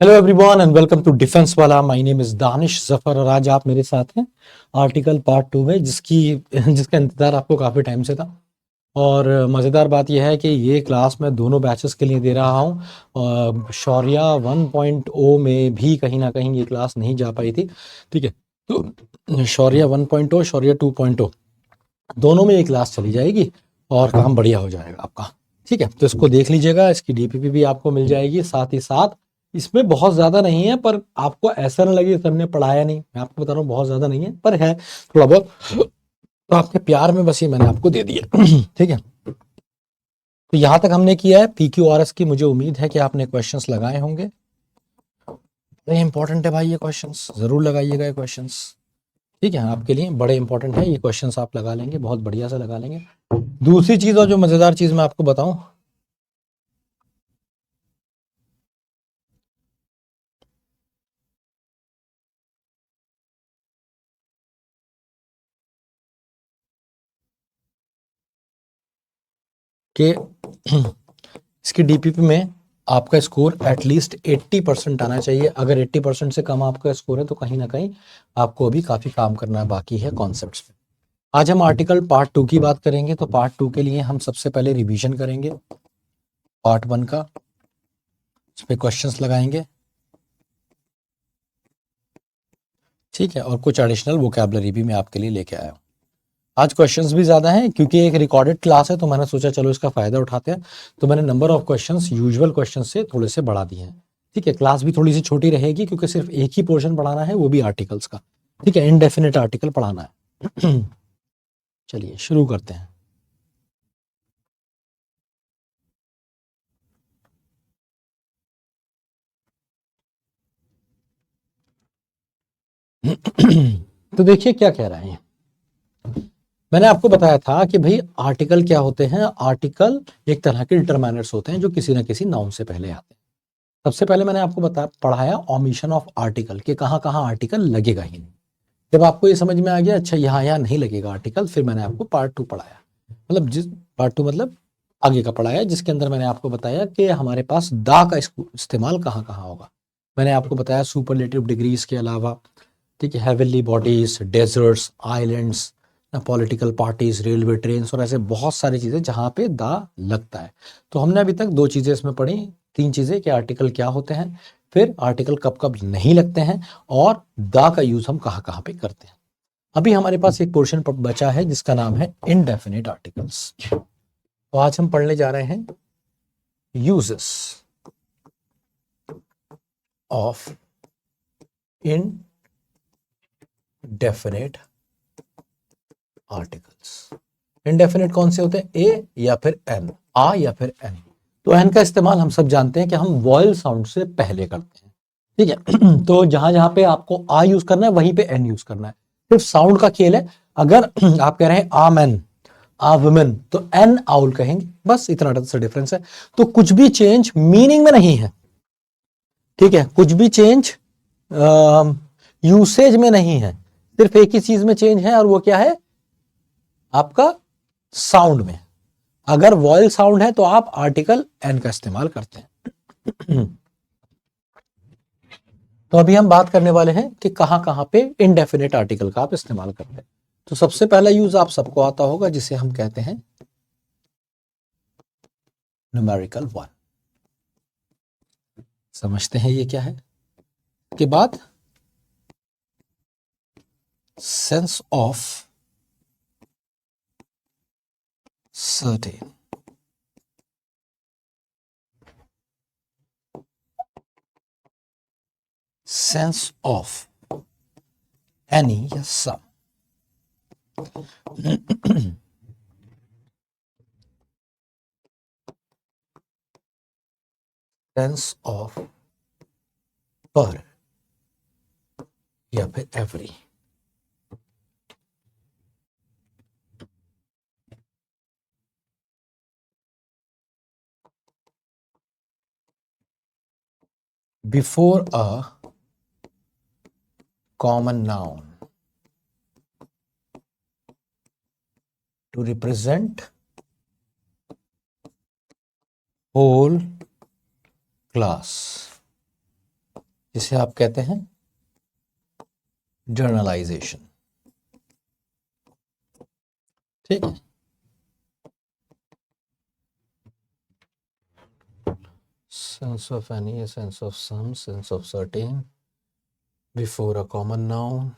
Hello everyone and welcome to defence वाला। My name is Danish Zafar और आज आप मेरे साथ हैं आर्टिकल पार्ट 2 में जिसका इंतज़ार आपको काफ़ी टाइम से था। और मज़ेदार बात यह है कि ये क्लास मैं दोनों बैचेस के लिए दे रहा हूँ। शौर्या 1.0 में भी कहीं ना कहीं ये क्लास नहीं जा पाई थी। ठीक है, तो शौर्या 1.0 शौर्या 2.0 दोनों में ये क्लास चली जाएगी और काम बढ़िया हो जाएगा आपका। ठीक है, तो इसको देख लीजिएगा, इसकी डीपीपी भी आपको मिल जाएगी। साथ ही साथ इसमें बहुत ज़्यादा नहीं है, पर आपको ऐसा ना लगे सर ने पढ़ाया नहीं। मैं आपको बता रहा हूँ बहुत ज़्यादा नहीं है, पर है थोड़ा बहुत। तो आपके प्यार में बस ये मैंने आपको दे दिया। ठीक है, तो यहाँ तक हमने किया है PQRS की। मुझे उम्मीद है कि आपने क्वेश्चंस लगाए होंगे। बड़े इंपॉर्टेंट है भाई ये क्वेश्चंस, ज़रूर लगाइएगा ये क्वेश्चंस। ठीक है, आपके लिए बड़े इंपॉर्टेंट है ये क्वेश्चंस, आप लगा लेंगे, बहुत बढ़िया से लगा लेंगे। दूसरी चीज़ और जो मज़ेदार चीज़ मैं आपको बताऊं कि इसकी डीपीपी में आपका स्कोर एटलीस्ट 80% आना चाहिए। अगर 80% से कम आपका स्कोर है तो कहीं ना कहीं आपको अभी काफ़ी काम करना बाकी है कॉन्सेप्ट्स पे। आज हम आर्टिकल पार्ट 2 की बात करेंगे। तो पार्ट 2 के लिए हम सबसे पहले रिवीजन करेंगे पार्ट 1 का, उस पर क्वेश्चंस लगाएंगे। ठीक है, और कुछ एडिशनल वोकैबलरी भी मैं आपके लिए लेके आया हूँ। आज क्वेश्चंस भी ज़्यादा हैं क्योंकि एक रिकॉर्डेड क्लास है, तो मैंने सोचा चलो इसका फ़ायदा उठाते हैं। तो मैंने number of questions usual question से थोड़े से बढ़ा दिए हैं। ठीक है, क्लास भी थोड़ी सी छोटी रहेगी क्योंकि सिर्फ एक ही पोर्शन पढ़ाना है, वो भी आर्टिकल्स का। ठीक है, इनडेफिनेट आर्टिकल पढ़ाना है। चलिए शुरू करते हैं। तो देखिए क्या कह रहे हैं। मैंने आपको बताया था कि भाई आर्टिकल क्या होते हैं। आर्टिकल एक तरह के डिटरमाइनर्स होते हैं जो किसी ना किसी नाउन से पहले आते हैं। सबसे पहले मैंने आपको पढ़ाया ओमिशन ऑफ आर्टिकल कि कहाँ कहाँ आर्टिकल लगेगा ही नहीं। जब आपको ये समझ में आ गया अच्छा यहाँ यहाँ नहीं लगेगा आर्टिकल, फिर मैंने आपको पार्ट 2 पढ़ाया। मतलब जिस पार्ट 2 मतलब आगे का पढ़ाया, जिसके अंदर मैंने आपको बताया कि हमारे पास दा का इस्तेमाल कहाँ कहाँ होगा। मैंने आपको बताया सुपरलेटिव डिग्रीज के अलावा, ठीक है, heavenly bodies, deserts, islands, political parties, railway train और ऐसे बहुत सारी चीज़ें जहाँ पे दा लगता है। तो हमने अभी तक दो चीज़ें इसमें पढ़ी, तीन चीज़ें कि आर्टिकल क्या होते हैं, फिर आर्टिकल कब कब नहीं लगते हैं, और दा का यूज़ हम कहाँ कहाँ पे करते हैं। अभी हमारे पास एक पोर्शन बचा है जिसका नाम है इनडेफिनेट आर्टिकल्स। तो आज हम पढ़ने जा रहे हैं uses of indefinite articles. Indefinite कौन से होते हैं? ए या फिर एन, आ या फिर एन। तो एन का इस्तेमाल हम सब जानते हैं कि हम वॉयल साउंड से पहले करते हैं। ठीक है, तो जहां जहां पे आपको आ यूज करना है वहीं पे एन यूज करना है। सिर्फ साउंड का खेल है। अगर आप कह रहे हैं आ मैन, आ वुमेन, तो एन आउल कहेंगे, बस इतना सा डिफरेंस है। तो कुछ भी चेंज मीनिंग में नहीं है। ठीक है, कुछ भी चेंज यूसेज में नहीं है। सिर्फ एक ही चीज में चेंज है, और वो क्या है? आपका साउंड में। अगर वॉयल साउंड है तो आप आर्टिकल एन का इस्तेमाल करते हैं। तो अभी हम बात करने वाले हैं कि कहां कहां पे इनडेफिनेट आर्टिकल का आप इस्तेमाल करते हैं। तो सबसे पहला यूज आप सबको आता होगा जिसे हम कहते हैं न्यूमेरिकल वन। समझते हैं ये क्या है। के बाद sense of certain. Sense of any या सम। सेंस ऑफ पर या फिर every. Before a common noun to represent whole class जिसे आप कहते हैं जर्नलाइजेशन। ठीक है, sense of any, sense of some, sense of certain before a common noun,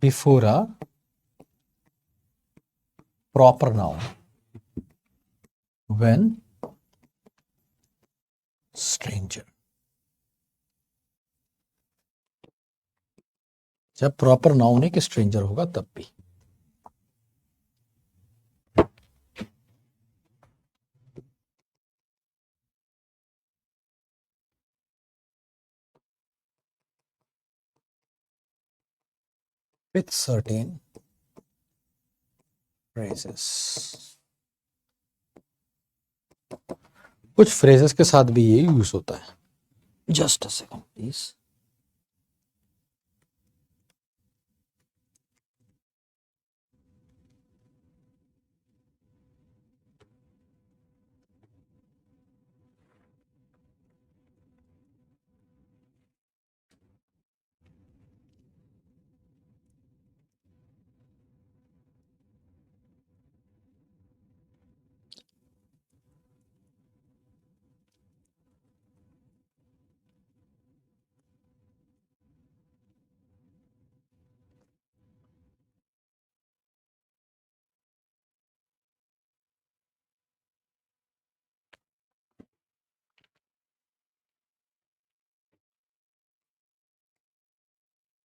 before a proper noun, when stranger। जब प्रॉपर नाउन है कि stranger होगा तब भी। With certain phrases, कुछ फ्रेजेस के साथ भी ये यूज होता है। Just a second please.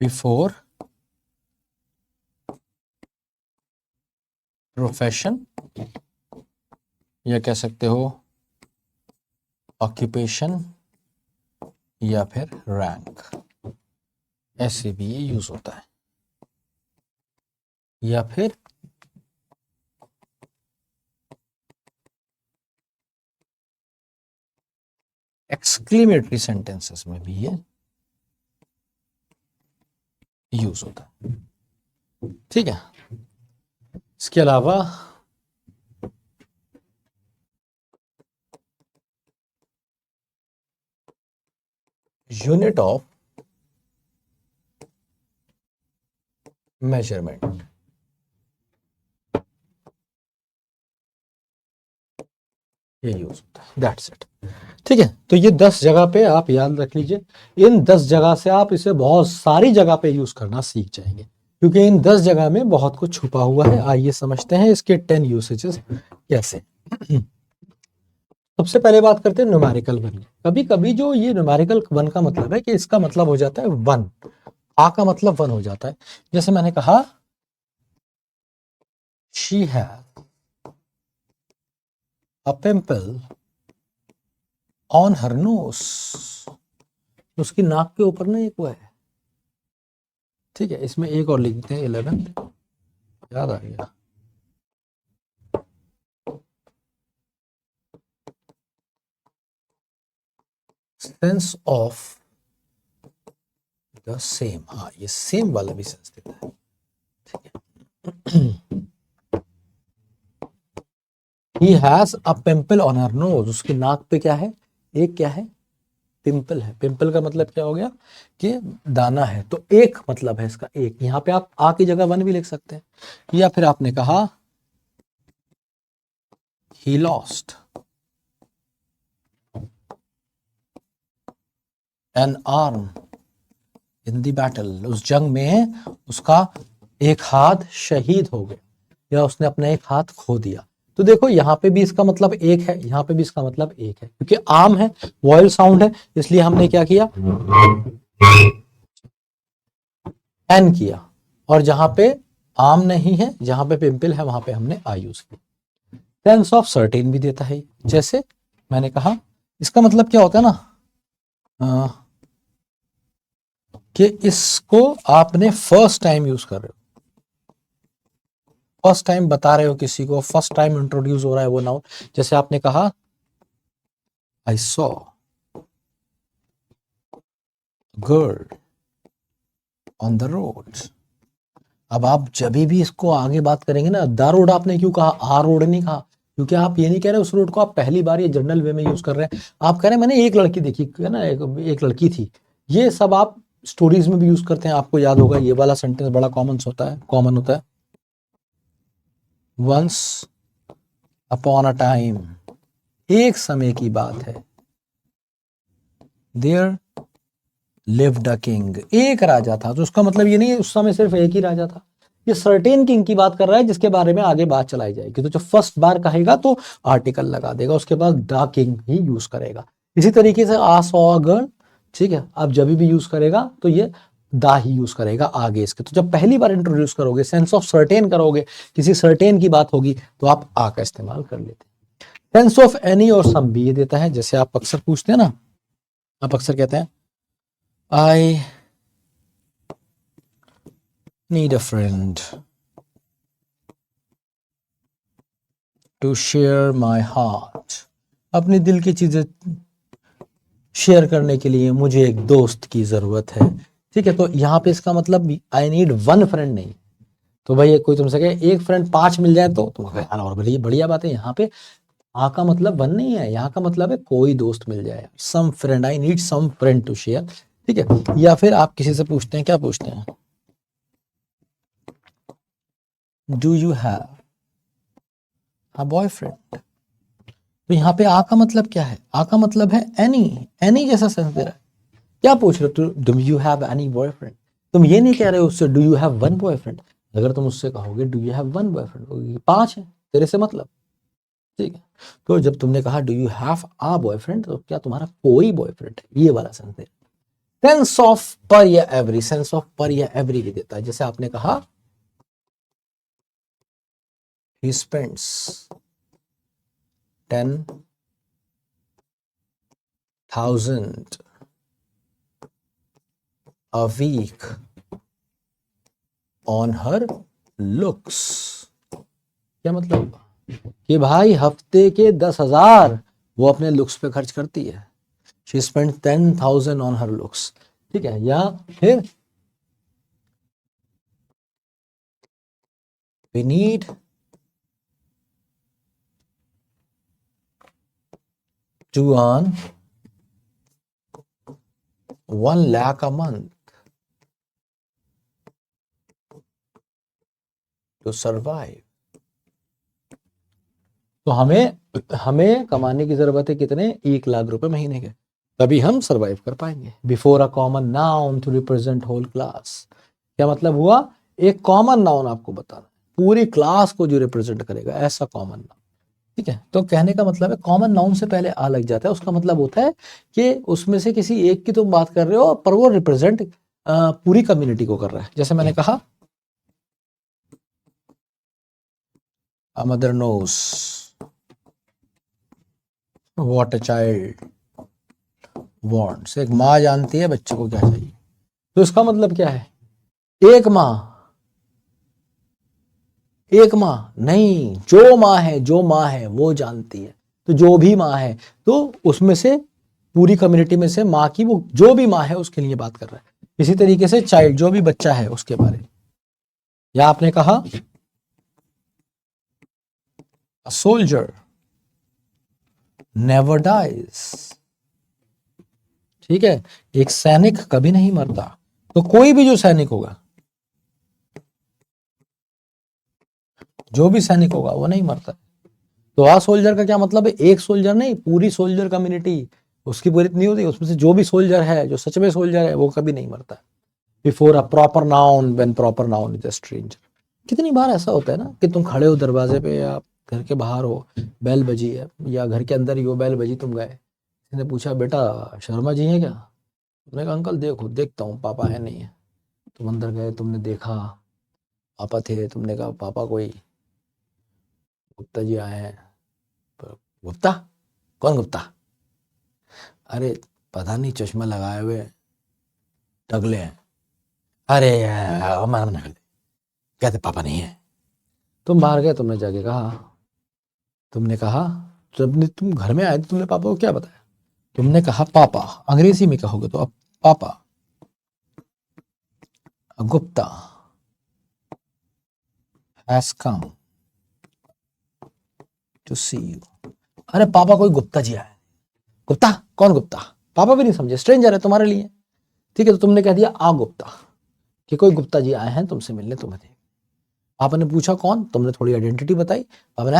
Before profession, या कह सकते हो ऑक्यूपेशन, या फिर रैंक, ऐसे भी ये यूज होता है। या फिर एक्सक्लेमेटरी सेंटेंसेस में भी ये यूज होता है। ठीक है, इसके अलावा यूनिट ऑफ मेजरमेंट, ये यूज होता है। That's it. ठीक है, तो ये 10 जगह पे आप याद रख लीजिए। इन 10 जगह से आप इसे बहुत सारी जगह पे यूज करना सीख जाएंगे, क्योंकि इन 10 जगह में बहुत कुछ छुपा हुआ है। आइए समझते हैं इसके 10 यूसेजेस कैसे। सबसे पहले बात करते हैं न्यूमेरिकल वन। कभी कभी जो ये न्यूमेरिकल वन का मतलब है कि इसका मतलब हो जाता है वन, आ का मतलब वन हो जाता है। जैसे मैंने कहा she has a pimple on her nose, उसकी नाक के ऊपर ना एक वो है। ठीक है, इसमें एक और लिख देते हैं 11, याद आ गया। सेंस ऑफ द सेम, हाँ ये सेम वाला भी सेंस देता है। ठीक है, he has a pimple on her nose, उसकी नाक पे क्या है, एक क्या है, पिंपल है। पिंपल का मतलब क्या हो गया कि दाना है, तो एक मतलब है इसका एक। यहां पे आप आ की जगह वन भी लिख सकते हैं। या फिर आपने कहा he lost N arm in the battle, उस जंग में उसका एक हाथ शहीद हो गया, या उसने अपना एक हाथ खो दिया। तो देखो यहाँ पे भी इसका मतलब एक है, यहाँ पे भी इसका मतलब एक है, क्योंकि आर्म है, वॉयल साउंड है, इसलिए हमने क्या किया, एन किया। और जहां पे आर्म नहीं है, जहां पे पिंपल है, वहां पे हमने आई यूज किया। सेंस ऑफ सर्टेन भी देता है, जैसे मैंने कहा इसका मतलब क्या होता है ना, कि इसको आपने फर्स्ट टाइम यूज कर रहे हो, फर्स्ट टाइम बता रहे हो किसी को, फर्स्ट टाइम इंट्रोड्यूस हो रहा है वो नाउन। जैसे आपने कहा I saw girl on the road. अब आप जब भी इसको आगे बात करेंगे ना, द रोड आपने क्यों कहा, आ रोड नहीं कहा, क्योंकि आप ये नहीं कह रहे उस रोड को आप पहली बार ये जनरल वे में यूज कर रहे हैं, आप कह रहे हैं मैंने एक लड़की देखी है ना, एक लड़की थी। ये सब आप स्टोरीज में भी यूज करते हैं। आपको याद होगा ये वाला सेंटेंस बड़ा कॉमन होता है। वंस अपॉन अ टाइम, एक समय की बात है, देयर लिव्ड अ किंग, एक राजा था। तो उसका मतलब ये नहीं है उस समय सिर्फ एक ही राजा था, ये सर्टेन किंग की बात कर रहा है जिसके बारे में आगे बात चलाई जाएगी। तो जो फर्स्ट बार कहेगा तो आर्टिकल लगा देगा, उसके बाद द किंग ही यूज करेगा। इसी तरीके से आ सॉ अ गर्ल, ठीक है, आप जब भी यूज करेगा तो ये दा ही यूज करेगा आगे इसके। तो जब पहली बार इंट्रोड्यूस करोगे, सेंस ऑफ सर्टेन करोगे, किसी सर्टेन की बात होगी, तो आप आ का इस्तेमाल कर लेते हैं। सेंस ऑफ एनी और सम भी ये देता है। जैसे आप अक्सर पूछते हैं ना, आप अक्सर कहते हैं I need a friend to share my heart, अपने दिल की चीजें शेयर करने के लिए मुझे एक दोस्त की जरूरत है। ठीक है, तो यहाँ पे इसका मतलब आई नीड वन फ्रेंड नहीं। तो भाई कोई तुमसे कहे एक फ्रेंड 5 मिल जाए तो तुम कहे यार और बढ़िया बात है। यहाँ पे आ का मतलब वन नहीं है, यहाँ का मतलब है कोई दोस्त मिल जाए, some friend, I need some friend to share. ठीक है, या फिर आप किसी से पूछते हैं, क्या पूछते हैं, do you have a boyfriend. तो यहाँ पे आ का मतलब क्या है, आ का मतलब है एनी, एनी जैसा सेंस दे रहा है। क्या पूछ रहे हो, do you have any boyfriend. तुम ये नहीं कह रहे हो उससे do you have one boyfriend. अगर तुम उससे कहोगे do you have one boyfriend, 5 है तेरे से मतलब, ठीक है। तो जब तुमने कहा do you have a boyfriend, तो क्या तुम्हारा कोई बॉयफ्रेंड है, ये वाला सेंस है। सेंस ऑफ पर या एवरी, सेंस ऑफ पर या एवरी भी देता है। जैसे आपने कहा he spends 10,000 a week on her looks। क्या मतलब कि भाई हफ्ते के 10,000 वो अपने लुक्स पे खर्च करती है। she spends 10,000 on her looks, ठीक है। या फिर we need to earn 1 lakh a month to survive। तो हमें कमाने की जरूरत है कितने, 1 लाख रुपए महीने के, तभी हम सरवाइव कर पाएंगे। Before a common noun to represent whole class. क्या मतलब हुआ, एक कॉमन नाउन आपको बताना, पूरी क्लास को जो रिप्रेजेंट करेगा, ऐसा कॉमन नाउन। ठीक है, तो कहने का मतलब है कॉमन नाउन से पहले आ लग जाता है, उसका मतलब होता है कि उसमें से किसी एक की तुम बात कर रहे हो, पर वो रिप्रेजेंट पूरी कम्युनिटी को कर रहा है। जैसे मैंने कहा a mother knows what a child wants, एक माँ जानती है बच्चे को क्या चाहिए। तो इसका मतलब क्या है, एक माँ, एक माँ नहीं, जो माँ है वो जानती है। तो जो भी माँ है, तो उसमें से पूरी कम्युनिटी में से माँ की, वो जो भी माँ है उसके लिए बात कर रहा है। इसी तरीके से चाइल्ड, जो भी बच्चा है उसके बारे में। या आपने कहा अ सोल्जर नेवर डाइज, ठीक है, एक सैनिक कभी नहीं मरता। तो कोई भी जो सैनिक होगा, जो भी सैनिक होगा वो नहीं मरता। तो आ सोल्जर का क्या मतलब है, एक सोल्जर नहीं, पूरी सोल्जर कम्युनिटी उसकी पूरी नहीं होती, उसमें से जो भी सोल्जर है, जो सच में सोल्जर है, वो कभी नहीं मरता। Before a proper noun, when proper noun is a stranger. कितनी बार ऐसा होता है ना कि तुम खड़े हो दरवाजे पे या घर के बाहर हो, बेल बजी है, या घर के अंदर ही हो, बेल बजी, तुम गए, किसी ने पूछा बेटा शर्मा जी हैं क्या। तुमने कहा अंकल देखो देखता हूँ पापा है नहीं है। तुम अंदर गए, तुमने देखा पापा थे, तुमने कहा पापा कोई गुप्ता जी आए हैं। गुप्ता, कौन गुप्ता, अरे पता नहीं चश्मा लगाए हुए टगले हैं। अरे हमारा मना कर दे, कहते पापा नहीं है। तुम बाहर गए, तुमने जाके कहा, तुमने कहा, जब तुम घर में आए तो तुमने पापा को क्या बताया, तुमने कहा पापा, अंग्रेजी में कहोगे तो अब पापा Gupta has come to see you. अरे पापा कोई गुप्ता जी आए। गुप्ता? कौन गुप्ता? पापा भी नहीं समझे, स्ट्रेंजर है तुम्हारे लिए। ठीक है, तो तुमने कह दिया आ गुप्ता, कि कोई गुप्ता जी आए हैं तुमसे मिलने, तुम्हें देख। पापा ने पूछा कौन, तुमने थोड़ी आइडेंटिटी बताई, पापा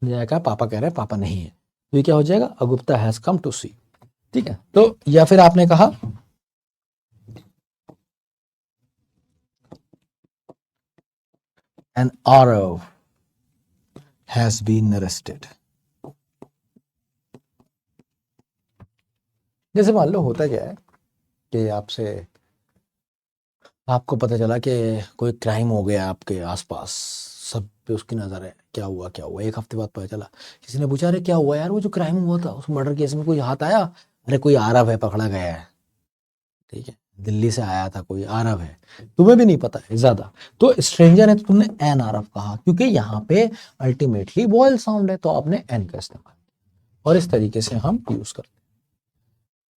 ने कहा पापा कह रहे हैं पापा नहीं है, तो ये क्या हो जाएगा, a Gupta has come to see. ठीक है, तो या फिर आपने कहा an Aarav has been arrested. जैसे मान लो होता क्या है कि आपको पता चला कि कोई क्राइम हो गया आपके आसपास, सब पे उसकी नज़र है, क्या हुआ क्या हुआ, एक हफ्ते बाद पता चला, किसी ने पूछा अरे क्या हुआ यार, वो जो क्राइम हुआ था उस मर्डर केस में कोई हाथ आया, अरे कोई आरव है पकड़ा गया है। ठीक है, दिल्ली से आया था कोई, आरव है, तुम्हें भी नहीं पता है ज्यादा, तो स्ट्रेंजर है तो तुमने एन आरव कहा, क्योंकि यहाँ पे अल्टीमेटली वॉयल साउंड है, तो आपने एन का इस्तेमाल। और इस तरीके से हम यूज करते हैं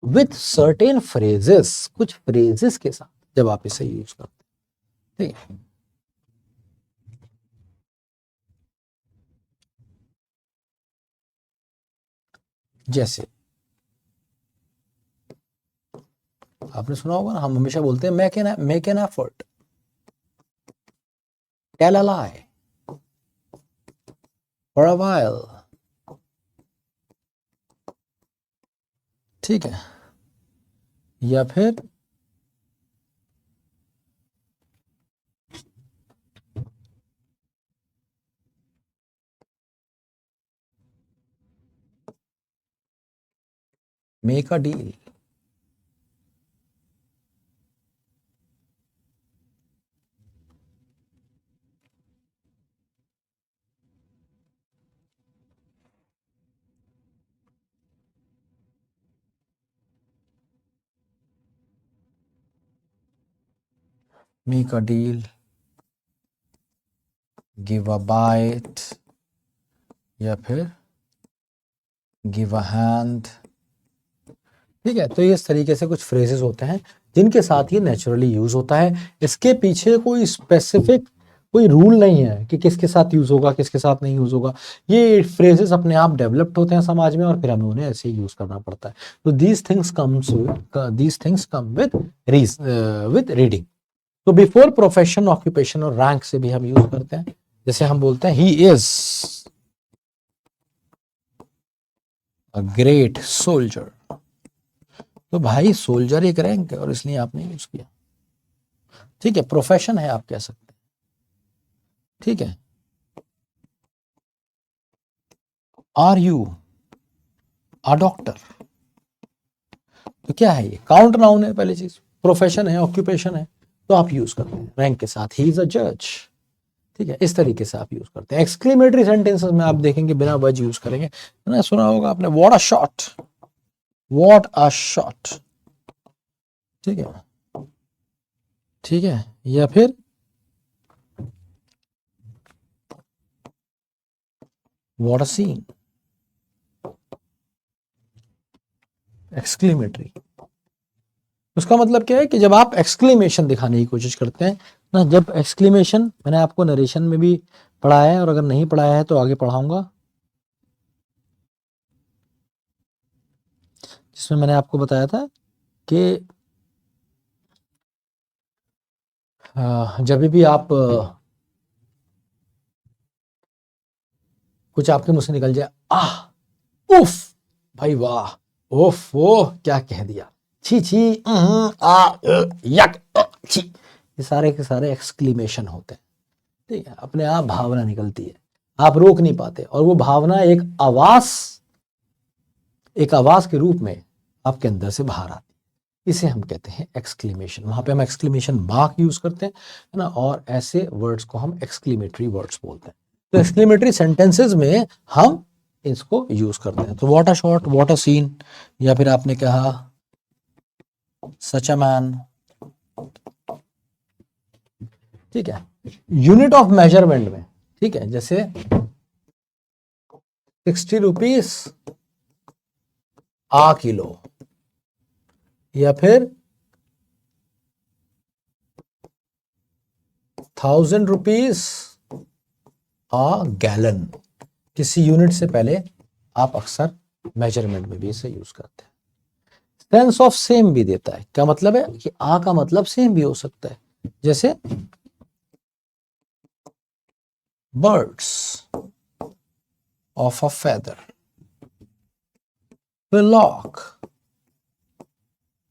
विथ सर्टेन फ्रेजेस, कुछ फ्रेजेस के साथ जब आप इसे यूज करते हैं। ठीक है, जैसे आपने सुना होगा ना, हम हमेशा बोलते हैं make an effort, tell a lie, for a while. ठीक है, या फिर make a deal. Make a deal, give a bite, या फिर गिव अ हैंड। ठीक है, तो ये इस तरीके से कुछ फ्रेजेस होते हैं जिनके साथ ये नेचुरली यूज होता है। इसके पीछे कोई स्पेसिफिक कोई रूल नहीं है कि किसके साथ यूज होगा किसके साथ नहीं यूज होगा, ये फ्रेजेस अपने आप डेवलप्ड होते हैं समाज में और फिर हमें उन्हें ऐसे ही यूज करना पड़ता है। तो these things come with reading. तो बिफोर प्रोफेशन, ऑक्यूपेशन और रैंक से भी हम यूज करते हैं, जैसे हम बोलते हैं he is a great soldier. तो भाई सोल्जर एक रैंक है और इसलिए आपने यूज किया। ठीक है, प्रोफेशन है आप कह सकते हैं। ठीक है, आर यू अ डॉक्टर, तो क्या है, ये काउंट नाउन है पहली चीज, प्रोफेशन है, ऑक्यूपेशन है, तो आप यूज करते हैं रैंक के साथ, ही इज अ जज। ठीक है, इस तरीके से आप यूज करते हैं। एक्सक्लेमेटरी सेंटेंसेस में आप देखेंगे बिना वज यूज करेंगे, है ना, सुना होगा आपने, what a shot, what a shot. ठीक है, ठीक है, या फिर व्हाट अ सीन, एक्सक्लेमेटरी। उसका मतलब क्या है कि जब आप एक्सक्लेमेशन दिखाने की कोशिश करते हैं ना, जब एक्सक्लेमेशन मैंने आपको नरेशन में भी पढ़ाया है और अगर नहीं पढ़ाया है तो आगे पढ़ाऊंगा, जिसमें मैंने आपको बताया था कि जब भी आप कुछ आपके मुंह से निकल जाए, आह, उफ, भाई वाह, ओफ वो क्या कह दिया, छी छी, यक, छी, ये सारे के सारे एक्सक्लेमेशन होते हैं। ठीक है, अपने आप भावना निकलती है, आप रोक नहीं पाते, और वो भावना एक आवाज के रूप में आपके अंदर से बाहर आती है, इसे हम कहते हैं एक्सक्लेमेशन। वहां पे हम एक्सक्लेमेशन मार्क यूज करते हैं, है ना, और ऐसे वर्ड्स को हम एक्सक्लेमेटरी वर्ड्स बोलते हैं। तो एक्सक्लेमेटरी सेंटेंसेस में हम इसको यूज करते हैं। तो what a shot, what a scene, या फिर आपने कहा सच अ मैन। ठीक है, यूनिट ऑफ मेजरमेंट में, ठीक है, जैसे 60 रुपीज आ किलो, या फिर 1000 रुपीज आ गैलन। किसी यूनिट से पहले आप अक्सर मेजरमेंट में भी इसे यूज करते हैं। सेंस ऑफ सेम भी देता है। क्या मतलब है कि आ का मतलब सेम भी हो सकता है, जैसे birds of a feather flock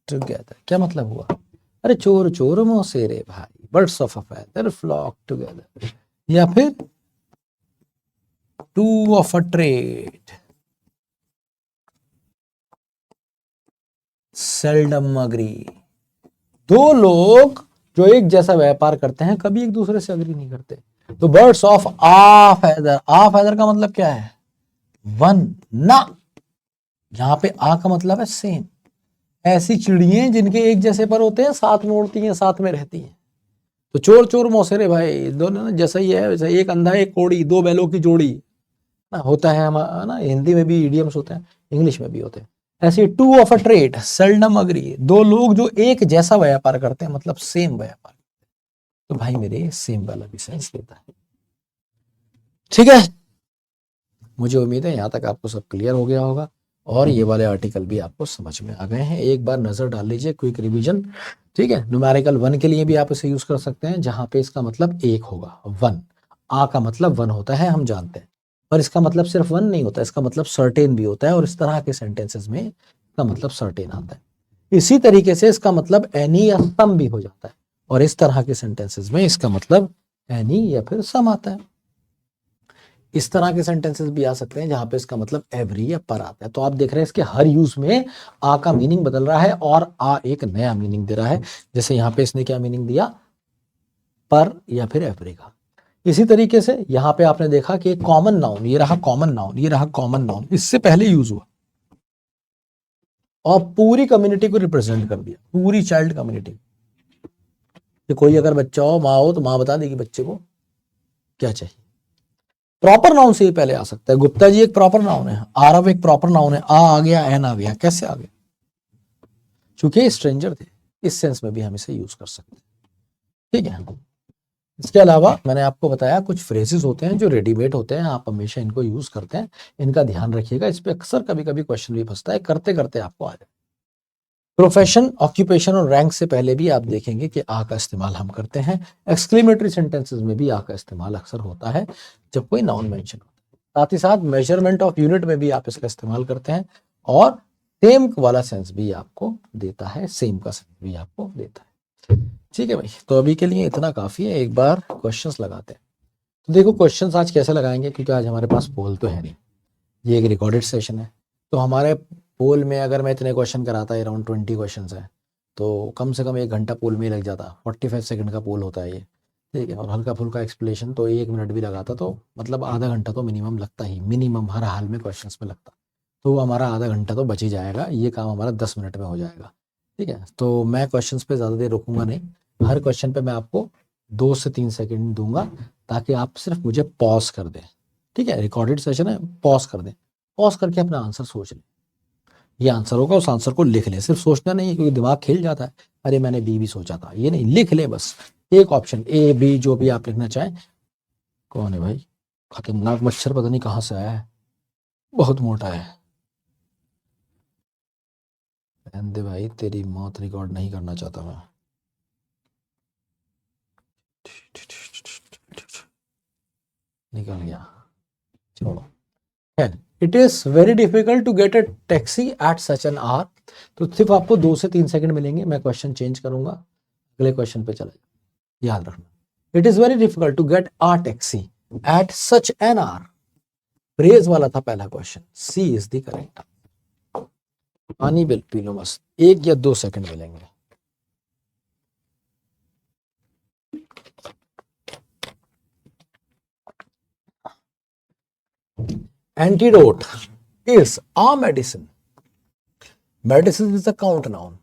together. क्या मतलब हुआ? अरे चोर चोर मौसेरे भाई, birds of a feather flock together. या फिर two of a trade seldom agree. दो लोग जो एक जैसा व्यापार करते हैं कभी एक दूसरे से अग्री नहीं करते। तो birds of a feather, a feather का मतलब क्या है? वन ना। यहां पे आ का मतलब है सेम। ऐसी चिड़ियां जिनके एक जैसे पर होते हैं, साथ में उड़ती हैं, साथ में रहती हैं। तो चोर चोर मौसेरे भाई, दोनों ना जैसा ही है वैसा, एक अंधा एक कोड़ी, दो बैलों की जोड़ी ना होता है हमारा ना। हिंदी में भी इडियम्स होते हैं, इंग्लिश में भी होते हैं। ऐसे to of a trade seldom agree, दो लोग जो एक जैसा व्यापार करते हैं, मतलब सेम व्यापार। तो भाई मेरे सेम वाला भी सेंस देता है। ठीक है, मुझे उम्मीद है यहां तक आपको सब क्लियर हो गया होगा और ये वाले आर्टिकल भी आपको समझ में आ गए हैं। एक बार नजर डाल लीजिए, क्विक रिवीजन। ठीक है, न्यूमेरिकल 1 के लिए भी आप इसे यूज कर सकते हैं, जहां पे इसका मतलब एक होगा 1। आ का मतलब 1 होता है, हम जानते हैं, पर इसका मतलब सिर्फ 1 नहीं होता, इसका मतलब सर्टेन भी होता है, और इस तरह के सेंटेंसेस में इसका मतलब सर्टेन आता है। इसी तरीके से इसका मतलब एनी या सम भी हो जाता है, और इस तरह के सेंटेंसेस में इसका मतलब एनी या फिर सम आता है। इस तरह के सेंटेंसेस भी आ सकते हैं जहां पे इसका मतलब एवरी या पर आता है। तो आप देख रहे हैं इसके हर यूज में आ का मीनिंग बदल रहा है और आ एक नया मीनिंग दे रहा है। जैसे यहां पे इसने क्या मीनिंग दिया? पर या फिर एवरी का। इसी तरीके से यहां पे आपने देखा कि एक कॉमन नाउन, ये रहा कॉमन नाउन, ये रहा कॉमन नाउन, इससे पहले यूज हुआ और पूरी कम्युनिटी को रिप्रेजेंट कर दिया, पूरी चाइल्ड कम्युनिटी। कि कोई अगर बच्चा हो, माँ हो, तो माँ बता देगी बच्चे को क्या चाहिए। प्रॉपर नाउन से ही पहले आ सकता है। गुप्ता जी एक प्रॉपर नाउन है, आरव एक प्रॉपर नाउन है, आ गया, एन आ गया, कैसे आ गया? चूंकि स्ट्रेंजर थे। इस सेंस में भी हम इसे यूज कर सकते हैं। ठीक है, इसके अलावा मैंने आपको बताया कुछ फ्रेजेस होते हैं जो रेडीमेड होते हैं, आप हमेशा इनको यूज करते हैं, इनका ध्यान रखिएगा। इस पे अक्सर कभी कभी क्वेश्चन भी फंसता है, करते करते आपको आ जाए। प्रोफेशन, ऑक्यूपेशन और रैंक से पहले भी आप देखेंगे कि आ का इस्तेमाल हम करते हैं। एक्सक्लेमेटरी सेंटेंसेस में भी आ का इस्तेमाल अक्सर होता है जब कोई नाउन मेंशन होता है। साथ ही साथ मेजरमेंट ऑफ यूनिट में भी आप इसका इस्तेमाल करते हैं, और सेम वाला सेंस भी आपको देता है, सेम का सेंस भी आपको देता है। ठीक है भाई, तो अभी के लिए इतना काफी है। एक बार क्वेश्चंस लगाते हैं। तो देखो क्वेश्चंस आज कैसे लगाएंगे, क्योंकि आज हमारे पास पोल तो है नहीं, ये एक रिकॉर्डेड सेशन है। तो हमारे पोल में अगर मैं इतने क्वेश्चन कराता, अराउंड 20 क्वेश्चन है, तो कम से कम 1 घंटा पोल में ही लग जाता। 45 सेकंड का पोल होता है ये। ठीक है, और हल्का फुल्का एक्सप्लेनेशन तो 1 मिनट भी लगाता, तो मतलब आधा घंटा तो मिनिमम लगता ही, मिनिमम हर हाल में क्वेश्चंस में लगता। तो हमारा आधा घंटा तो बच ही जाएगा, ये काम हमारा 10 मिनट में हो जाएगा। ठीक है, तो मैं क्वेश्चंस पे ज़्यादा देर रुकूंगा नहीं। हर क्वेश्चन पे मैं आपको 2 से 3 सेकंड दूंगा, ताकि आप सिर्फ मुझे पॉज कर दें। ठीक है, रिकॉर्डेड सेशन है, पॉज कर दें, पॉज करके अपना आंसर सोच लें। ये आंसर होगा, उस आंसर को लिख ले। सिर्फ सोचना नहीं है, क्योंकि दिमाग खेल जाता है, अरे मैंने बी भी सोचा था, ये नहीं, लिख ले बस। एक ऑप्शन ए बी जो भी आप लिखना चाहें। कौन है भाई? खतरनाक मच्छर पता नहीं कहाँ से आया है, बहुत मोटा है। रहने दे भाई, तेरी मौत रिकॉर्ड नहीं करना चाहता मैं। निकल गया, छोड़ो। It is very difficult to get a taxi at such an hour. तो सिर्फ आपको 2 से 3 सेकंड मिलेंगे, मैं क्वेश्चन चेंज करूंगा, अगले क्वेश्चन पे चले, याद रखना। It is very difficult to get a taxi at such an hour. Phrase वाला था पहला question, C is the correct. पानी बिल पी लो बस, 1 या 2 सेकंड मिलेंगे। Antidote is a medicine. Medicine is a count noun.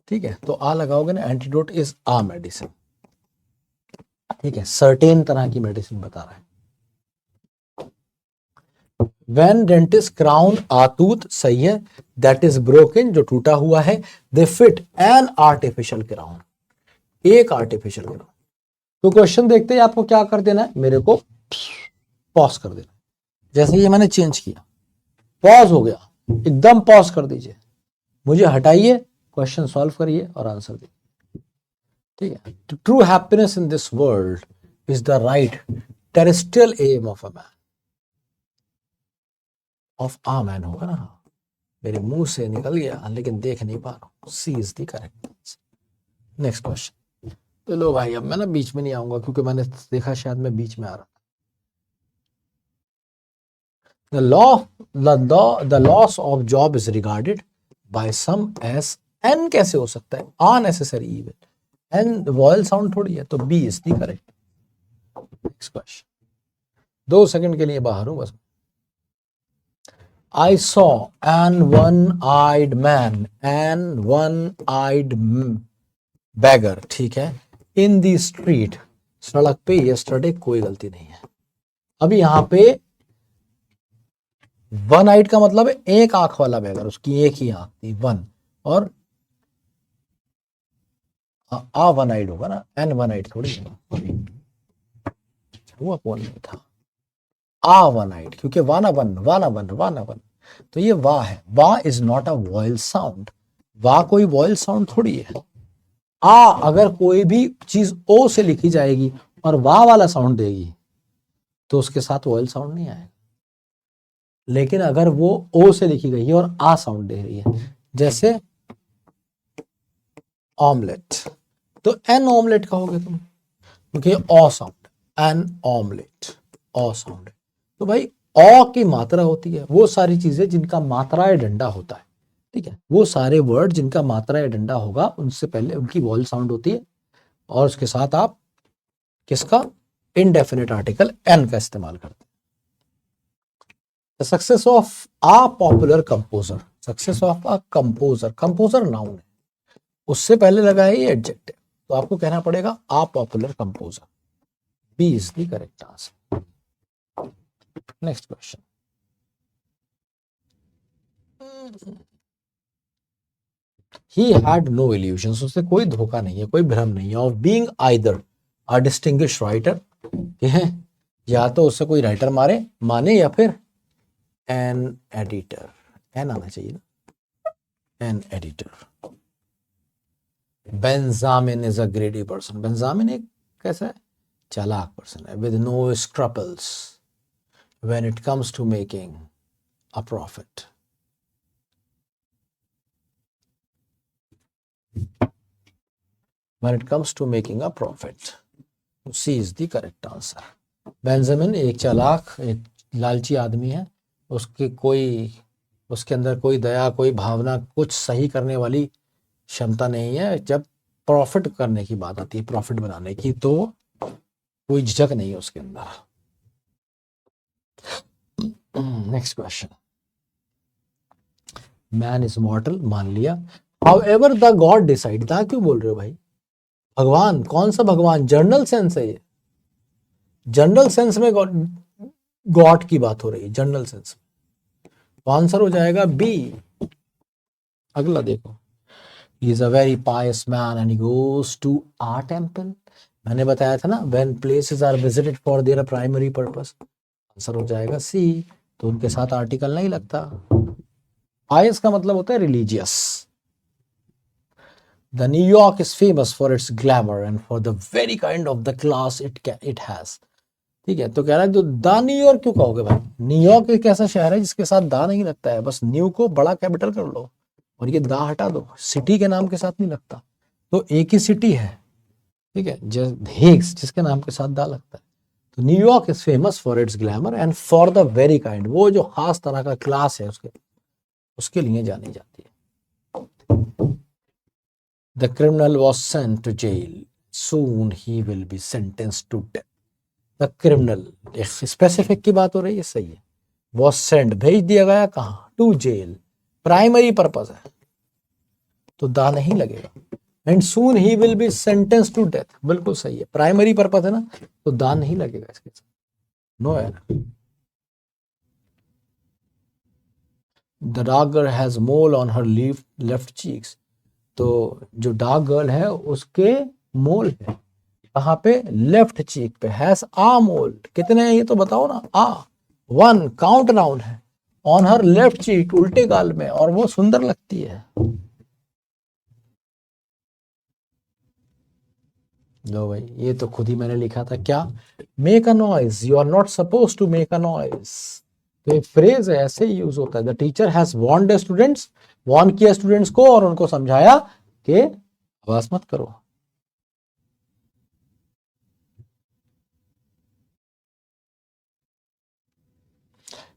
ठीक है, तो आ लगाओगे ना, एंटीडोट इज आ मेडिसिन। ठीक है, सर्टेन तरह की मेडिसिन बता रहा है। When dentist crown a tooth, सही है, that is broken, जो टूटा हुआ है, they fit an artificial crown, एक artificial crown। तो क्वेश्चन देखते ही आपको क्या कर देना है, मेरे को पॉज कर देना। जैसे ये मैंने चेंज किया, पॉज हो गया, एकदम पॉज कर दीजिए, मुझे हटाइए, क्वेश्चन सॉल्व करिए और आंसर दीजिए। ठीक है, true happiness in this world is the right terrestrial aim of a man, of a man होगा ना, मेरे मुंह से निकल गया लेकिन देख नहीं पा रहा हूं। C is the correct answer. Next question. तो लो भाई, अब मैं ना बीच में नहीं आऊंगा क्योंकि मैंने देखा शायद मैं बीच में आ रहा। The loss of job is regarded by some as n कैसे हो सकता है, unnecessary evil, n vial sound थोड़ी है, तो B is the correct। Next question, 2 second के लिए बाहर हूं बस। I saw an one-eyed man and one-eyed beggar, ठीक है, in the street, सड़क पे yesterday, कोई गलती नहीं है। अभी यहां पे वन आइड का मतलब है एक आंख वाला बैगर, उसकी एक ही आंख थी वन, और आ वन आइड होगा ना, एन वन आइड थोड़ी हुआ, कौन नहीं था, आ वन आइड, क्योंकि वाना वन, तो ये वाह है। वाह is not a vial sound, वाह कोई वॉयल साउंड थोड़ी है। आ अगर कोई भी चीज ओ से लिखी जाएगी और वाह वाला साउंड देगी तो उसके साथ वॉयल साउंड नहीं आएगा, लेकिन अगर वो ओ से लिखी गई है और आ साउंड दे रही है, जैसे ऑमलेट, तो एन ऑमलेट कहोगे तुम, क्योंकि ओ साउंड, एन ऑमलेट, ओ साउंड। तो भाई ओ की मात्रा होती है, वो सारी चीजें जिनका मात्रा या डंडा होता है, ठीक है, वो सारे वर्ड जिनका मात्रा या डंडा होगा उनसे पहले उनकी वॉल साउंड होती है, और उसके साथ आप किसका, इनडेफिनेट आर्टिकल एन का इस्तेमाल करते हैं। The success of a popular composer, success of a composer, composer noun है, उससे पहले लगा है ये एडजेक्टिव, तो आपको कहना पड़ेगा a popular composer. B is the correct answer. Next question, he had no illusions, उससे कोई धोखा नहीं है, कोई भ्रम नहीं है, of being either a distinguished writer, या तो उससे कोई राइटर माने या फिर एन एडिटर, एन आना चाहिए ना, an editor. Benjamin is a greedy person, Benjamin एक कैसा है, चालाक पर्सन है, with no scruples when it comes to making a profit. When it comes to making a profit, C is the correct answer। Benjamin एक चालाक, एक लालची आदमी है, उसके अंदर कोई दया, कोई भावना, कुछ सही करने वाली क्षमता नहीं है। जब प्रॉफिट करने की बात आती है, प्रॉफिट बनाने की, तो कोई झिझक नहीं है उसके अंदर। नेक्स्ट क्वेश्चन, मैन इज मॉर्टल, मान लिया, हाउएवर द गॉड डिसाइड, दा क्यों बोल रहे हो भाई, भगवान, कौन सा भगवान, जनरल सेंस है ये, जनरल सेंस में गॉड की बात हो रही है, जनरल सेंस में, तो आंसर हो जाएगा बी। अगला देखो, he is a very pious man and he goes to a temple, मैंने बताया था ना, when places are visited for their primary purpose, answer हो जाएगा सी, तो उनके साथ आर्टिकल नहीं लगता। pious का मतलब होता है religious. The New York is famous for its glamour and for the very kind of the class it has, ठीक है, तो कह रहा है तो द न्यूयॉर्क क्यों कहोगे भाई, न्यूयॉर्क एक ऐसा शहर है जिसके साथ दा नहीं लगता है, बस न्यू को बड़ा कैपिटल कर लो और ये दा हटा दो, सिटी के नाम के साथ नहीं लगता, तो एक ही सिटी है, ठीक है, हेग्स जिसके नाम के साथ दा लगता है। तो New York is famous for its glamour and for the very kind, वो जो खास तरह का क्लास है उसके लिए जानी जाती है। The criminal was sent to jail, soon he will be sentenced to death. The criminal, एक स्पेसिफिक की बात हो रही है, सही है, वॉज सेंट, भेज दिया गया, कहाँ, टू जेल, प्राइमरी पर्पस है, तो दा नहीं लगेगा। And soon he will be sentence to death, बिल्कुल सही है, प्राइमरी पर्पस है ना, तो दा नहीं लगेगा इसके साथ, no error. The dark girl has mole on her left cheeks, तो जो डार्क गर्ल है उसके मोल है, कहाँ पे? लेफ्ट चीक पे। हैज आ मोल्ड, कितने हैं ये तो बताओ ना। आ, 1 काउंट नाउन है। ऑन हर लेफ्ट चीक, उल्टे गाल में, और वो सुंदर लगती है। लो भाई, ये तो खुद ही मैंने लिखा था। क्या? Make a noise, you are not suppose to make a noise. तो एक फ्रेज है, ऐसे ही यूज होता है। The teacher has warned students, warn किया स्टूडेंट्स को और उनको समझाया कि आवाज मत करो।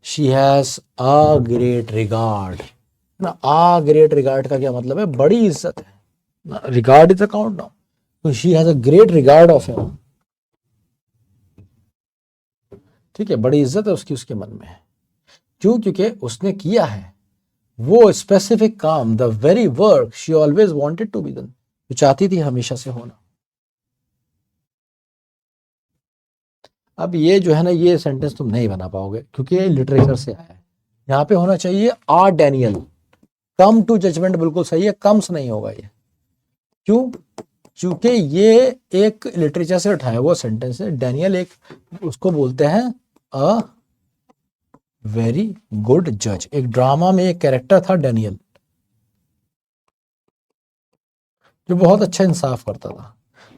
She has a great regard ना। आ ग्रेट रिगार्ड का क्या मतलब है? बड़ी इज्जत है। Regard is a count noun, तो she has a great regard of him. ठीक है, बड़ी इज्जत है उसकी उसके मन में। क्यों? क्योंकि उसने किया है वो स्पेसिफिक काम, the very work she always wanted to be done, जो चाहती थी हमेशा से होना। अब ये जो है ना, ये सेंटेंस तुम नहीं बना पाओगे क्योंकि ये लिटरेचर से आया है। यहाँ पे होना चाहिए are Daniel come to judgement, बिल्कुल सही है, कम्स नहीं होगा ये। क्यों? क्योंकि ये एक लिटरेचर से उठाया हुआ सेंटेंस है। डैनियल एक, उसको बोलते हैं अ वेरी गुड जज। एक ड्रामा में एक कैरेक्टर था डैनियल, जो बहुत अच्छा इंसाफ करता था।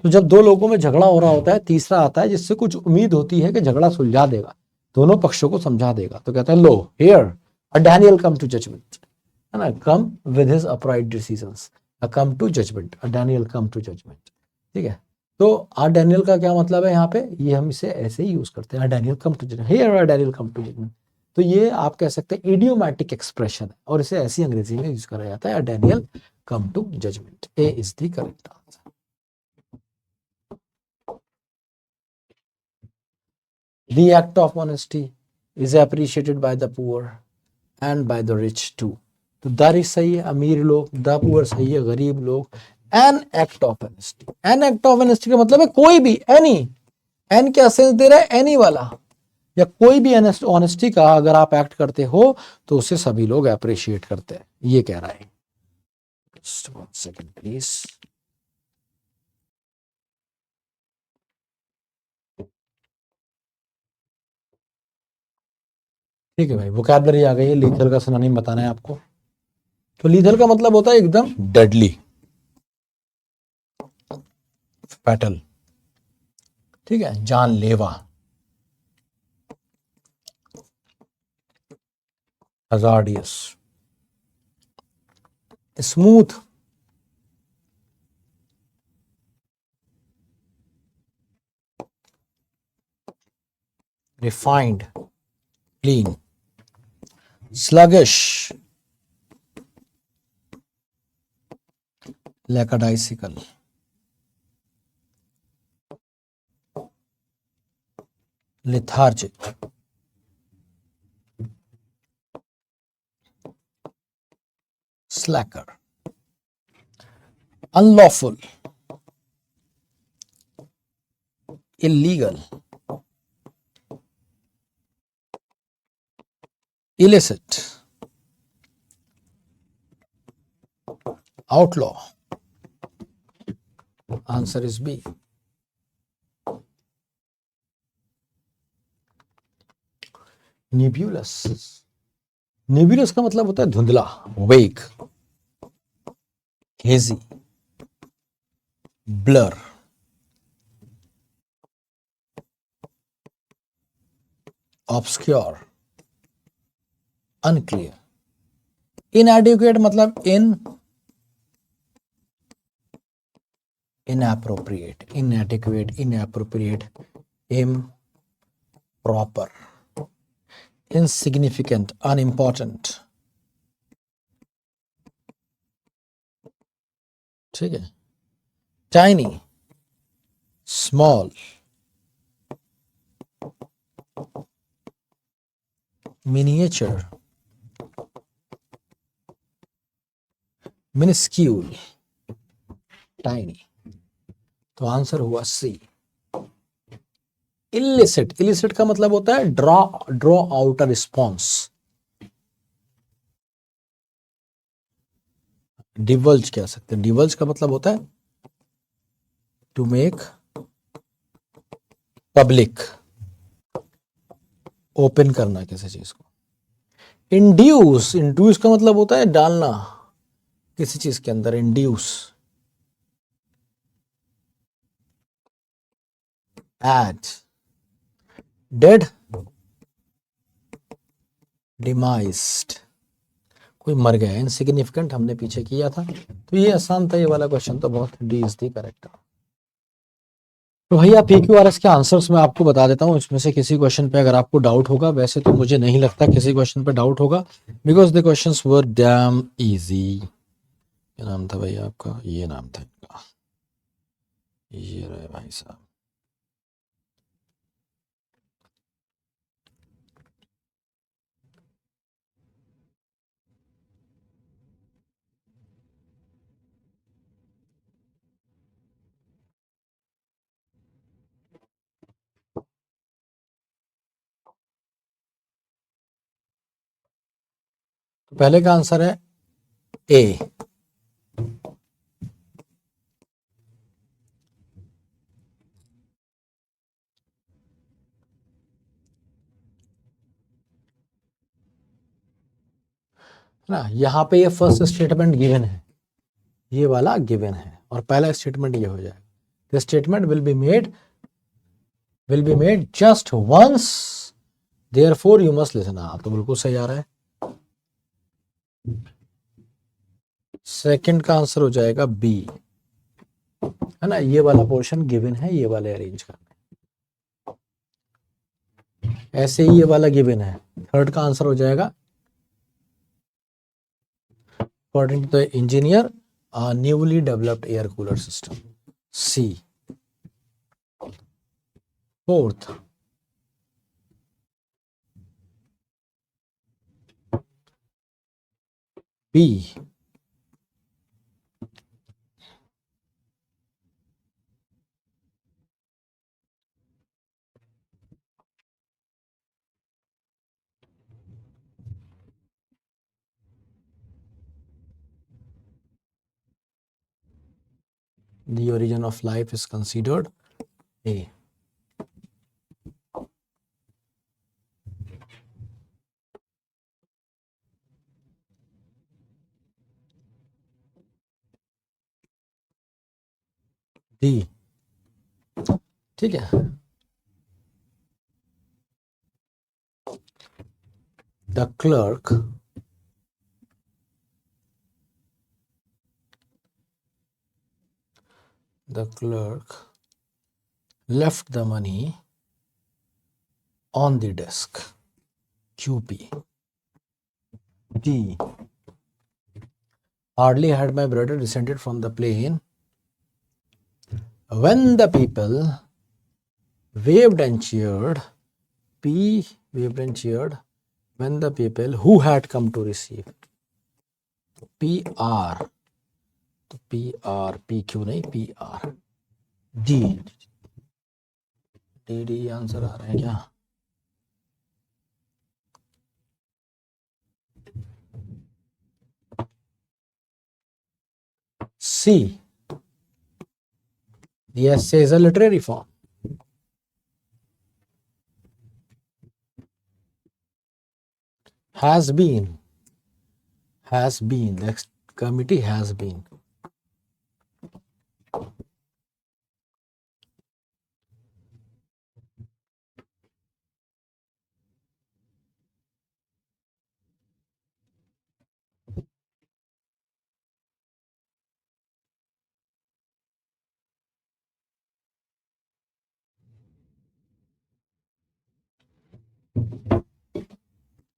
तो जब दो लोगों में झगड़ा हो रहा होता है, तीसरा आता है जिससे कुछ उम्मीद होती है कि झगड़ा सुलझा देगा, दोनों पक्षों को समझा देगा, तो कहता है लो here a Daniel come to judgment, है ना, come with his upright decisions, a come to judgment, a Daniel come to judgment. ठीक है, तो आ डैनियल का क्या मतलब है यहाँ पे? ये हम इसे ऐसे ही यूज करते हैं, Daniel come to judgement, here a Daniel come to judgement. तो ये आप कह सकते हैं इडियोमैटिक एक्सप्रेशन है और इसे ऐसी अंग्रेजी में यूज करा जाता है, अ Daniel come to judgment. A is the correct answer. The act of honesty is appreciated by the poor and by the rich too. तो द रिच सही है, अमीर लोग, द पुअर सही है, गरीब लोग। An act of honesty, an act of honesty का मतलब है कोई भी, एनी, एन क्या सेंस दे रहा है? एनी वाला, या कोई भी ऑनेस्टी का अगर आप एक्ट करते हो तो उसे सभी लोग अप्रिशिएट करते हैं, ये कह रहा है। Just 1 second please. ठीक है भाई, वोकैबलरी आ गई है। लीथल का सिनोनिम बताना है आपको। तो लीथल का मतलब होता है एकदम डेडली, फैटल, ठीक है, जानलेवा, hazardous, smooth, refined, clean, sluggish, lackadaisical, lethargic, slacker, unlawful, illegal, illicit, outlaw. Answer is B. Nebulous. Nebulous का मतलब होता है धुंधला, वेग, हेजी, ब्लर, ऑब्सक्योर, अनक्लियर। इनएडिक्वेट मतलब inappropriate, inadequate, inappropriate, improper, insignificant, unimportant। ठीक है, tiny, small, miniature, minuscule, tiny. तो आंसर हुआ सी। इलिसिट, इलिसिट का मतलब होता है ड्रॉ आउट अ रिस्पॉन्स। डिवल्ज कह सकते हैं, डिवल्ज का मतलब होता है टू मेक पब्लिक, ओपन करना किसी चीज को। इंड्यूस, इंड्यूस का मतलब होता है डालना किसी चीज के अंदर, इंड्यूस। एड, डेड, डिमाइज्ड, कोई मर गया, इनसिग्निफिकेंट हमने पीछे किया था, तो ये आसान था ये वाला क्वेश्चन, तो बहुत डी इज दी करेक्ट। तो भैया PQRS के आंसर्स मैं आपको बता देता हूँ, इसमें से किसी क्वेश्चन पे अगर आपको डाउट होगा, वैसे तो मुझे नहीं लगता किसी क्वेश्चन पे डाउट होगा, because the questions were dam easy. क्या नाम था भैया आपका? ये नाम था इनका, ये रहे भाई साहब। तो पहले का आंसर है ए। ना, यहाँ पे ये फर्स्ट स्टेटमेंट गिवन है, ये वाला गिवन है, और पहला स्टेटमेंट ये हो जाएगा, the statement will be made just once, therefore you must listen. हाँ, तो बिल्कुल सही आ रहा है। सेकंड का आंसर हो जाएगा बी, है ना, ये वाला पोर्शन गिवन है, ये वाले अरेंज करना, ऐसे ही ये वाला गिवन है। थर्ड का आंसर हो जाएगा according to the engineer newly developed air cooler system, C. Fourth, B. The origin of life is considered A. D, ठीक है। The clerk left the money on the desk, QP. D, hardly had my brother descended from the plane when the people waved and cheered. P, waved and cheered when the people who had come to receive. PR, तो PR, PQ नहीं, PR, D, D answer आ रहा है क्या? C, the essay is a literary form. Has been, the committee has been.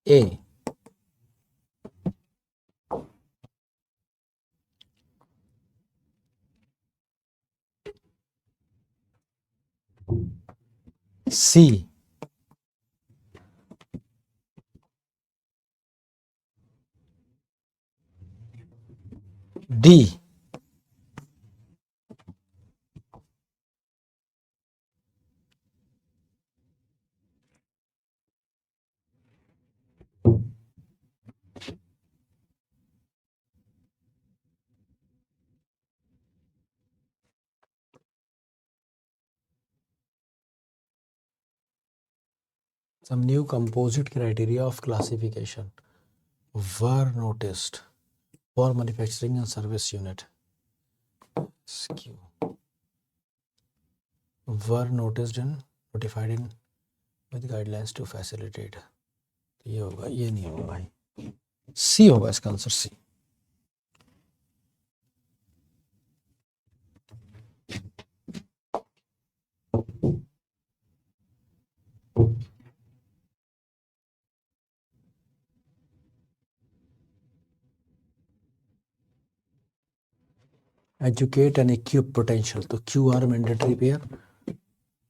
A, C, D, some new composite criteria of classification were noticed for manufacturing and service unit. SQ were notified in with guidelines to facilitate. ये होगा, ये नहीं होगा भाई, C होगा इसका answer, C. Educate and equip potential, तो Q R mandatory pair,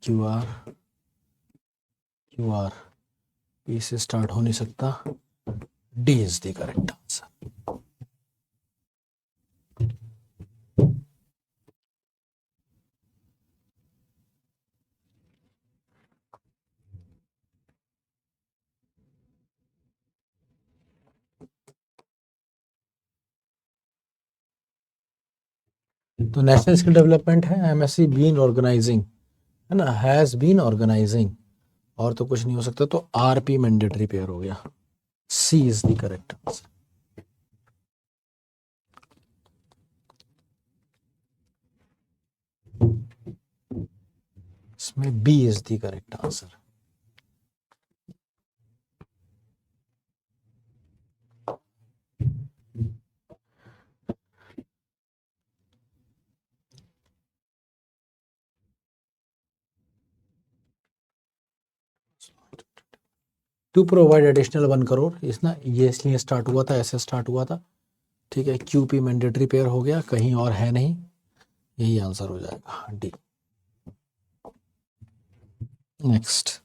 Q R P से स्टार्ट हो नहीं सकता, D is the correct answer. तो नेशनल स्किल डेवलपमेंट है, एमएससी बीन ऑर्गेनाइजिंग है ना, हैज बीन ऑर्गेनाइजिंग, और तो कुछ नहीं हो सकता, तो आरपी मैंडेटरी पेयर हो गया, C is the correct answer. इसमें B is the correct answer. To provide additional 1 crore, इस ना ये इसलिए स्टार्ट हुआ था, ऐसे स्टार्ट हुआ था, ठीक है. क्यूपी मैंडेटरी पेयर हो गया, कहीं और है नहीं, यही आंसर हो जाएगा, डी. नेक्स्ट,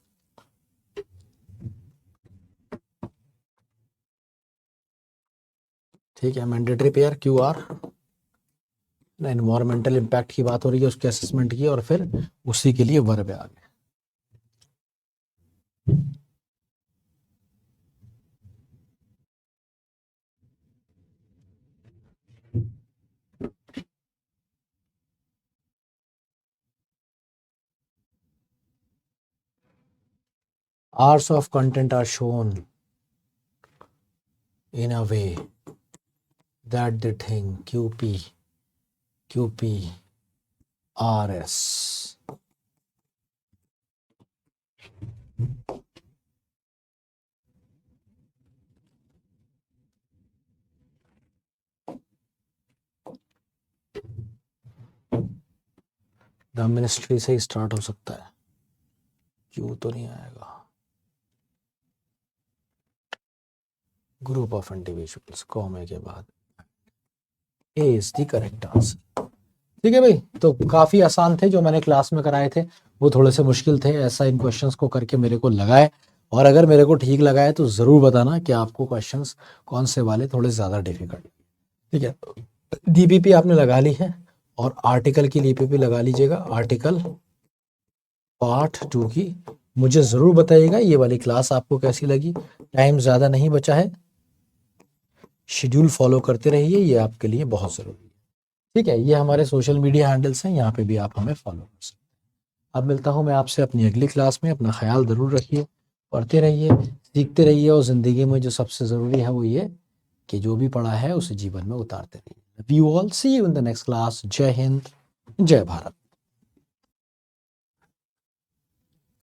ठीक है, mandatory pair Q are, environmental impact की बात हो रही है, उसके असेसमेंट की, और फिर उसी के लिए वर्ब आ गया. Hours of content are shown in a way that the thing QPRS the ministry से ही स्टार्ट हो सकता है, क्यों तो नहीं आएगा. ग्रुप ऑफ इंडिविजुअल्स, कॉमे के बाद ए इज द करेक्ट आंसर. ठीक है भाई, तो काफी आसान थे जो मैंने क्लास में कराए थे, वो थोड़े से मुश्किल थे, ऐसा इन क्वेश्चंस को करके मेरे को लगा है, और अगर मेरे को ठीक लगा है तो जरूर बताना कि आपको क्वेश्चंस कौन से वाले थोड़े ज्यादा डिफिकल्ट. ठीक है, डीपीपी आपने लगा ली है, और आर्टिकल की डीपीपी लगा लीजिएगा, आर्टिकल पार्ट 2 की. मुझे जरूर बताइएगा ये वाली क्लास आपको कैसी लगी. टाइम ज्यादा नहीं बचा है, शेड्यूल फॉलो करते रहिए, ये आपके लिए बहुत जरूरी है. ठीक है, ये हमारे सोशल मीडिया हैंडल्स हैं, यहाँ पे भी आप हमें फॉलो कर सकते हैं. अब मिलता हूँ मैं आपसे अपनी अगली क्लास में. अपना ख्याल जरूर रखिए, पढ़ते रहिए, सीखते रहिए, और ज़िंदगी में जो सबसे ज़रूरी है वो ये कि जो भी पढ़ा है उसे जीवन में उतारते रहिए. We all see you in the next class. जय हिंद, जय भारत.